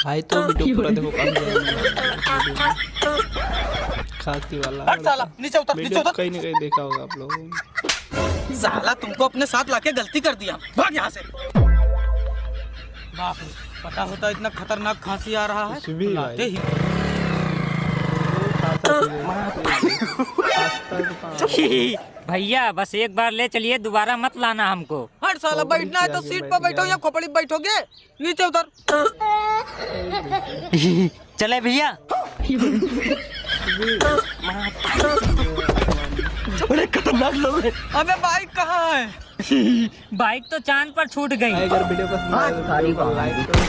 भाई तो वीडियो पूरा देखो खांसी वाला। हट साला, नीचे उतर, नीचे उतर। कहीं ना कहीं देखा होगा आप लोगों ने। साला तुमको अपने साथ लाके गलती कर दिया, भाग यहाँ से। बाप रे, पता होता इतना खतरनाक खांसी आ रहा है कुछ भी तो भाई। लाते ही। भैया बस एक बार ले चलिए, दोबारा मत लाना हमको। हट साला, बैठना है तो सीट पर बैठो या खोपड़ी पर बैठोगे? नीचे उतर। चले भैया। बड़े खतरनाक लोग हैं। अबे बाइक कहाँ है? बाइक तो चांद पर छूट गई। अगर वीडियो पसंद आए तो लाइक करो।